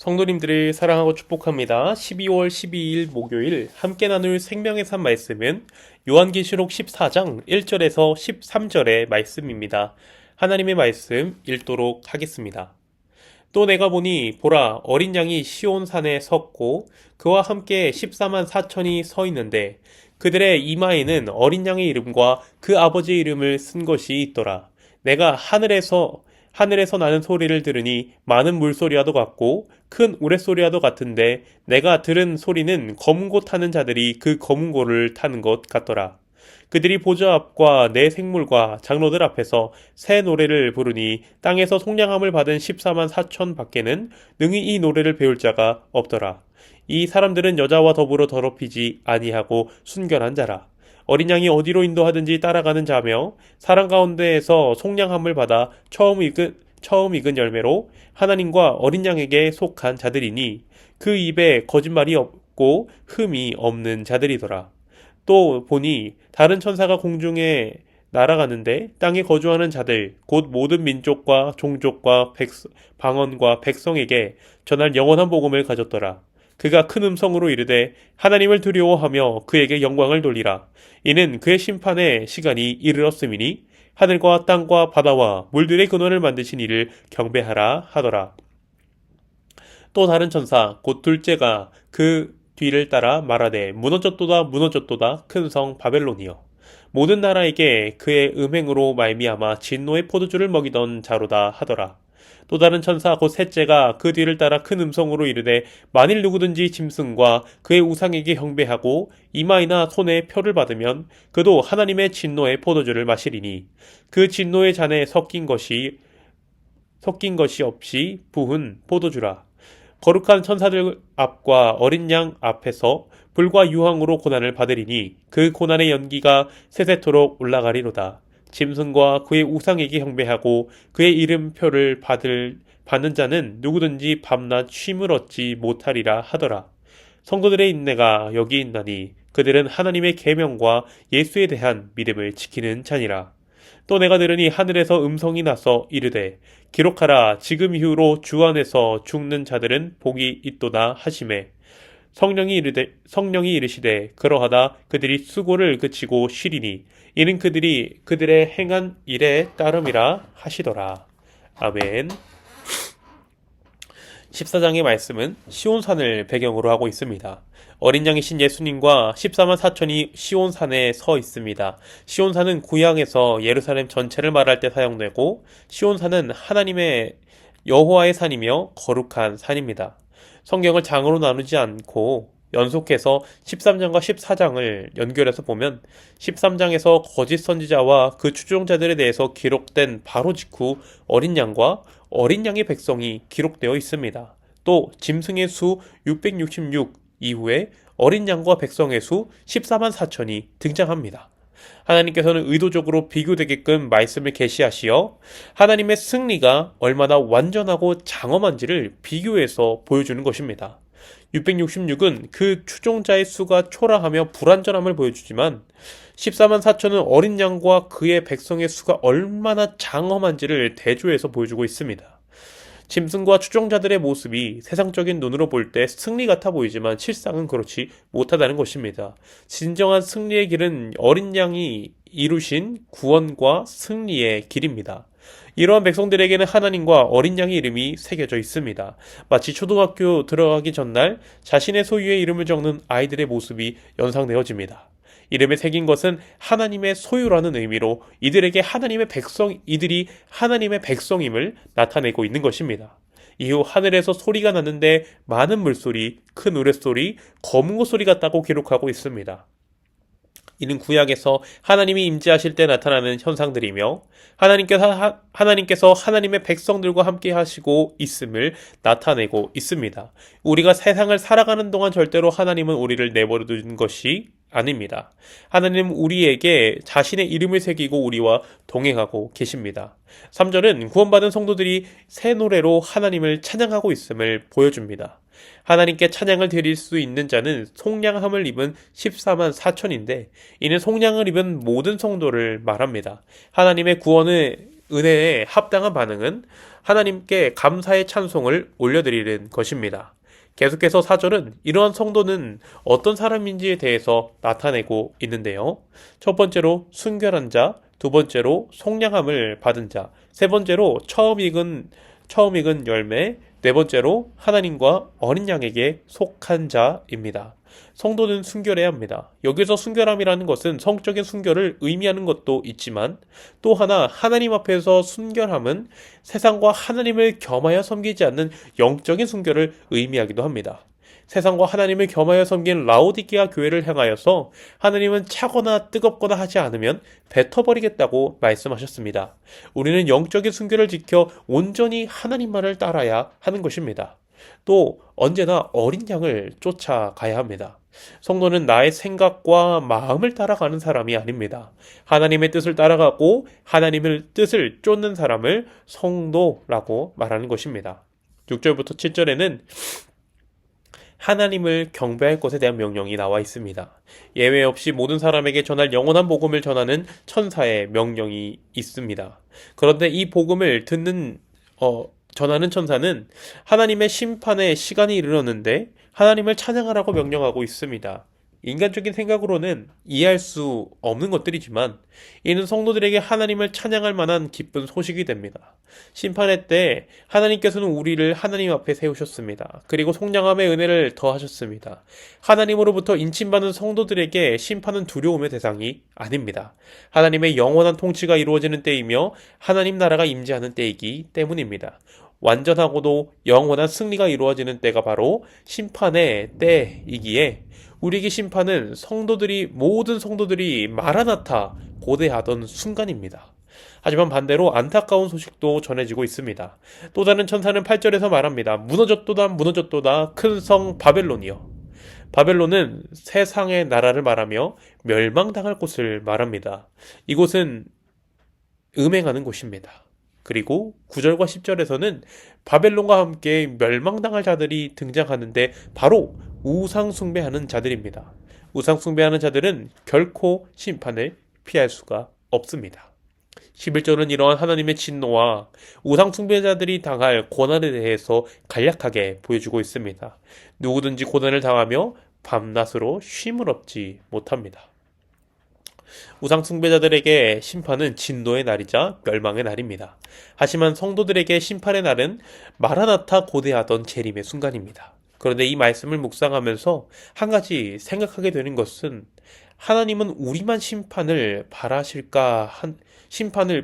성도님들을 사랑하고 축복합니다. 12월 12일 목요일 함께 나눌 생명의 산 말씀은 요한계시록 14장 1절에서 13절의 말씀입니다. 하나님의 말씀 읽도록 하겠습니다. 또 내가 보니 보라 어린 양이 시온산에 섰고 그와 함께 14만 4천이 서 있는데 그들의 이마에는 어린 양의 이름과 그 아버지의 이름을 쓴 것이 있더라. 내가 하늘에서 나는 소리를 들으니 많은 물소리와도 같고 큰 우레소리와도 같은데 내가 들은 소리는 검은 고 타는 자들이 그 검은 고를 타는 것 같더라. 그들이 보좌 앞과 내 생물과 장로들 앞에서 새 노래를 부르니 땅에서 속량함을 받은 14만 4천 밖에는 능히 이 노래를 배울 자가 없더라. 이 사람들은 여자와 더불어 더럽히지 아니하고 순결한 자라. 어린 양이 어디로 인도하든지 따라가는 자며 사람 가운데에서 속량함을 받아 처음 익은 열매로 하나님과 어린 양에게 속한 자들이니 그 입에 거짓말이 없고 흠이 없는 자들이더라. 또 보니 다른 천사가 공중에 날아가는데 땅에 거주하는 자들 곧 모든 민족과 종족과 방언과 백성에게 전할 영원한 복음을 가졌더라. 그가 큰 음성으로 이르되 하나님을 두려워하며 그에게 영광을 돌리라. 이는 그의 심판의 시간이 이르렀음이니 하늘과 땅과 바다와 물들의 근원을 만드신 이를 경배하라 하더라. 또 다른 천사 곧 둘째가 그 뒤를 따라 말하되 무너졌도다 무너졌도다 큰 성 바벨론이여 모든 나라에게 그의 음행으로 말미암아 진노의 포도주를 먹이던 자로다 하더라. 또 다른 천사 곧 셋째가 그 뒤를 따라 큰 음성으로 이르되 만일 누구든지 짐승과 그의 우상에게 경배하고 이마이나 손에 표를 받으면 그도 하나님의 진노의 포도주를 마시리니 그 진노의 잔에 섞인 것이 없이 부은 포도주라. 거룩한 천사들 앞과 어린 양 앞에서 불과 유황으로 고난을 받으리니 그 고난의 연기가 세세토록 올라가리로다. 짐승과 그의 우상에게 경배하고 그의 이름표를 받는 자는 누구든지 밤낮 쉼을 얻지 못하리라 하더라. 성도들의 인내가 여기 있나니 그들은 하나님의 계명과 예수에 대한 믿음을 지키는 자니라. 또 내가 들으니 하늘에서 음성이 나서 이르되 기록하라 지금 이후로 주 안에서 죽는 자들은 복이 있도다 하시매 성령이 이르시되 그러하다 그들이 수고를 그치고 쉬리니 이는 그들이 그들의 행한 일에 따름이라 하시더라. 아멘. 14장의 말씀은 시온산을 배경으로 하고 있습니다. 어린 양이신 예수님과 14만 4천이 시온산에 서 있습니다. 시온산은 구약에서 예루살렘 전체를 말할 때 사용되고 시온산은 하나님의 여호와의 산이며 거룩한 산입니다. 성경을 장으로 나누지 않고 연속해서 13장과 14장을 연결해서 보면 13장에서 거짓 선지자와 그 추종자들에 대해서 기록된 바로 직후 어린 양과 어린 양의 백성이 기록되어 있습니다. 또 짐승의 수 666 이후에 어린 양과 백성의 수 14만 4천이 등장합니다. 하나님께서는 의도적으로 비교되게끔 말씀을 계시하시어 하나님의 승리가 얼마나 완전하고 장엄한지를 비교해서 보여주는 것입니다. 666은 그 추종자의 수가 초라하며 불완전함을 보여주지만 14만 4천은 어린 양과 그의 백성의 수가 얼마나 장엄한지를 대조해서 보여주고 있습니다. 짐승과 추종자들의 모습이 세상적인 눈으로 볼 때 승리 같아 보이지만 실상은 그렇지 못하다는 것입니다. 진정한 승리의 길은 어린 양이 이루신 구원과 승리의 길입니다. 이러한 백성들에게는 하나님과 어린 양의 이름이 새겨져 있습니다. 마치 초등학교 들어가기 전날 자신의 소유의 이름을 적는 아이들의 모습이 연상되어집니다. 이름에 새긴 것은 하나님의 소유라는 의미로 이들이 하나님의 백성임을 나타내고 있는 것입니다. 이후 하늘에서 소리가 났는데 많은 물소리, 큰 우레소리, 검은 고소리 같다고 기록하고 있습니다. 이는 구약에서 하나님이 임재하실 때 나타나는 현상들이며 하나님께서 하나님의 백성들과 함께 하시고 있음을 나타내고 있습니다. 우리가 세상을 살아가는 동안 절대로 하나님은 우리를 내버려 두는 것이 아닙니다. 하나님은 우리에게 자신의 이름을 새기고 우리와 동행하고 계십니다. 3절은 구원받은 성도들이 새 노래로 하나님을 찬양하고 있음을 보여줍니다. 하나님께 찬양을 드릴 수 있는 자는 속량함을 입은 14만 4천인데 이는 속량을 입은 모든 성도를 말합니다. 하나님의 구원을 은혜에 합당한 반응은 하나님께 감사의 찬송을 올려드리는 것입니다. 계속해서 4절은 이러한 성도는 어떤 사람인지에 대해서 나타내고 있는데요. 첫 번째로 순결한 자, 두 번째로 속량함을 받은 자, 세 번째로 처음 익은 열매, 네 번째로 하나님과 어린 양에게 속한 자입니다. 성도는 순결해야 합니다. 여기서 순결함이라는 것은 성적인 순결을 의미하는 것도 있지만 또 하나 하나님 앞에서 순결함은 세상과 하나님을 겸하여 섬기지 않는 영적인 순결을 의미하기도 합니다. 세상과 하나님을 겸하여 섬긴 라오디게아 교회를 향하여서 하나님은 차거나 뜨겁거나 하지 않으면 뱉어버리겠다고 말씀하셨습니다. 우리는 영적인 순결을 지켜 온전히 하나님만을 따라야 하는 것입니다. 또 언제나 어린 양을 쫓아가야 합니다. 성도는 나의 생각과 마음을 따라가는 사람이 아닙니다. 하나님의 뜻을 따라가고 하나님의 뜻을 쫓는 사람을 성도라고 말하는 것입니다. 6절부터 7절에는 하나님을 경배할 것에 대한 명령이 나와 있습니다. 예외 없이 모든 사람에게 전할 영원한 복음을 전하는 천사의 명령이 있습니다. 그런데 이 복음을 전하는 천사는 하나님의 심판의 시간이 이르렀는데 하나님을 찬양하라고 명령하고 있습니다. 인간적인 생각으로는 이해할 수 없는 것들이지만 이는 성도들에게 하나님을 찬양할 만한 기쁜 소식이 됩니다. 심판의 때 하나님께서는 우리를 하나님 앞에 세우셨습니다. 그리고 속량함의 은혜를 더하셨습니다. 하나님으로부터 인침받은 성도들에게 심판은 두려움의 대상이 아닙니다. 하나님의 영원한 통치가 이루어지는 때이며 하나님 나라가 임재하는 때이기 때문입니다. 완전하고도 영원한 승리가 이루어지는 때가 바로 심판의 때이기에 우리에게 심판은 모든 성도들이 마라나타 고대하던 순간입니다. 하지만 반대로 안타까운 소식도 전해지고 있습니다. 또 다른 천사는 8절에서 말합니다. 무너졌도다 무너졌도다 큰 성 바벨론이여. 바벨론은 세상의 나라를 말하며 멸망당할 곳을 말합니다. 이곳은 음행하는 곳입니다. 그리고 9절과 10절에서는 바벨론과 함께 멸망당할 자들이 등장하는데 바로 우상숭배하는 자들입니다. 우상숭배하는 자들은 결코 심판을 피할 수가 없습니다. 11절은 이러한 하나님의 진노와 우상숭배자들이 당할 고난에 대해서 간략하게 보여주고 있습니다. 누구든지 고난을 당하며 밤낮으로 쉼을 얻지 못합니다. 우상 숭배자들에게 심판은 진노의 날이자 멸망의 날입니다. 하지만 성도들에게 심판의 날은 마라나타 고대하던 재림의 순간입니다. 그런데 이 말씀을 묵상하면서 한 가지 생각하게 되는 것은 하나님은 우리만 심판을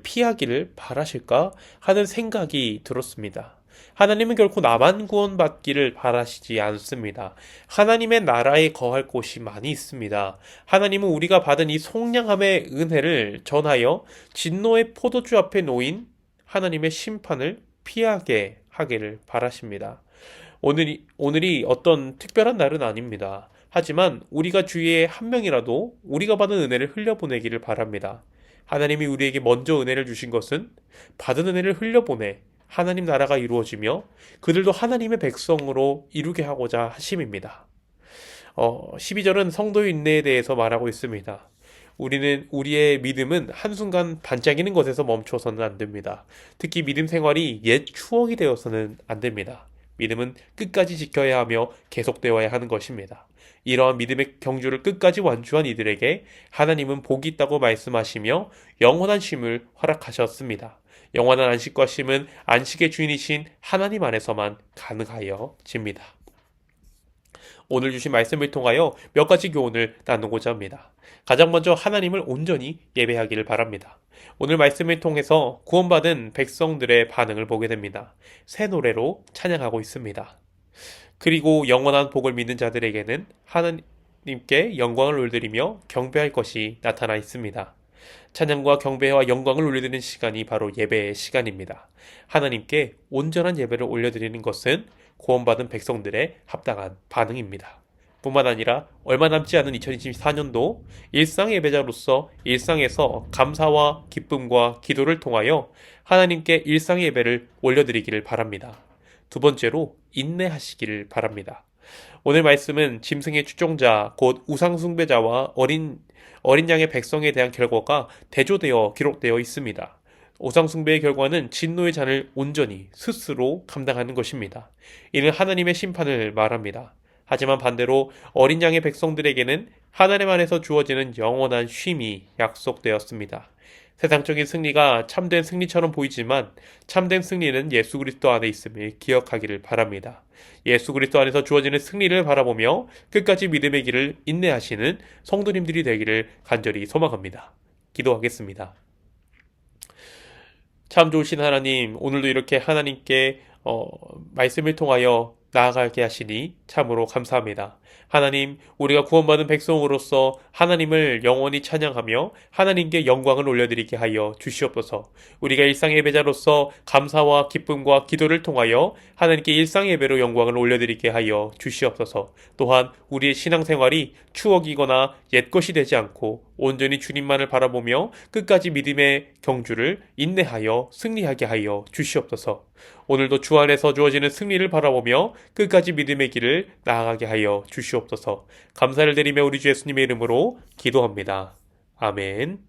피하기를 바라실까 하는 생각이 들었습니다. 하나님은 결코 나만 구원받기를 바라시지 않습니다. 하나님의 나라에 거할 곳이 많이 있습니다. 하나님은 우리가 받은 이 속량함의 은혜를 전하여 진노의 포도주 앞에 놓인 하나님의 심판을 피하게 하기를 바라십니다. 오늘이 어떤 특별한 날은 아닙니다. 하지만 우리가 주위에 한 명이라도 우리가 받은 은혜를 흘려보내기를 바랍니다. 하나님이 우리에게 먼저 은혜를 주신 것은 받은 은혜를 흘려보내 하나님 나라가 이루어지며 그들도 하나님의 백성으로 이루게 하고자 하심입니다. 12절은 성도의 인내에 대해서 말하고 있습니다. 우리의 믿음은 한순간 반짝이는 것에서 멈춰서는 안 됩니다. 특히 믿음 생활이 옛 추억이 되어서는 안 됩니다. 믿음은 끝까지 지켜야 하며 계속되어야 하는 것입니다. 이러한 믿음의 경주를 끝까지 완주한 이들에게 하나님은 복이 있다고 말씀하시며 영원한 쉼을 허락하셨습니다. 영원한 안식과 쉼은 안식의 주인이신 하나님 안에서만 가능하여집니다. 오늘 주신 말씀을 통하여 몇 가지 교훈을 나누고자 합니다. 가장 먼저 하나님을 온전히 예배하기를 바랍니다. 오늘 말씀을 통해서 구원받은 백성들의 반응을 보게 됩니다. 새 노래로 찬양하고 있습니다. 그리고 영원한 복을 믿는 자들에게는 하나님께 영광을 올려드리며 경배할 것이 나타나 있습니다. 찬양과 경배와 영광을 올려드리는 시간이 바로 예배의 시간입니다. 하나님께 온전한 예배를 올려드리는 것은 구원받은 백성들의 합당한 반응입니다. 뿐만 아니라 얼마 남지 않은 2024년도 일상 예배자로서 일상에서 감사와 기쁨과 기도를 통하여 하나님께 일상 예배를 올려드리기를 바랍니다. 두 번째로 인내하시기를 바랍니다. 오늘 말씀은 짐승의 추종자 곧 우상숭배자와 어린 양의 백성에 대한 결과가 대조되어 기록되어 있습니다. 우상숭배의 결과는 진노의 잔을 온전히 스스로 감당하는 것입니다. 이는 하나님의 심판을 말합니다. 하지만 반대로 어린 양의 백성들에게는 하나님 안에서 주어지는 영원한 쉼이 약속되었습니다. 세상적인 승리가 참된 승리처럼 보이지만 참된 승리는 예수 그리스도 안에 있음을 기억하기를 바랍니다. 예수 그리스도 안에서 주어지는 승리를 바라보며 끝까지 믿음의 길을 인내하시는 성도님들이 되기를 간절히 소망합니다. 기도하겠습니다. 참 좋으신 하나님, 오늘도 이렇게 하나님께 말씀을 통하여 나아가게 하시니 참으로 감사합니다. 하나님, 우리가 구원받은 백성으로서 하나님을 영원히 찬양하며 하나님께 영광을 올려드리게 하여 주시옵소서. 우리가 일상 예배자로서 감사와 기쁨과 기도를 통하여 하나님께 일상 예배로 영광을 올려드리게 하여 주시옵소서. 또한 우리의 신앙생활이 추억이거나 옛것이 되지 않고 온전히 주님만을 바라보며 끝까지 믿음의 경주를 인내하여 승리하게 하여 주시옵소서. 오늘도 주 안에서 주어지는 승리를 바라보며 끝까지 믿음의 길을 나아가게 하여 주시옵소서. 감사를 드리며 우리 주 예수님의 이름으로 기도합니다. 아멘.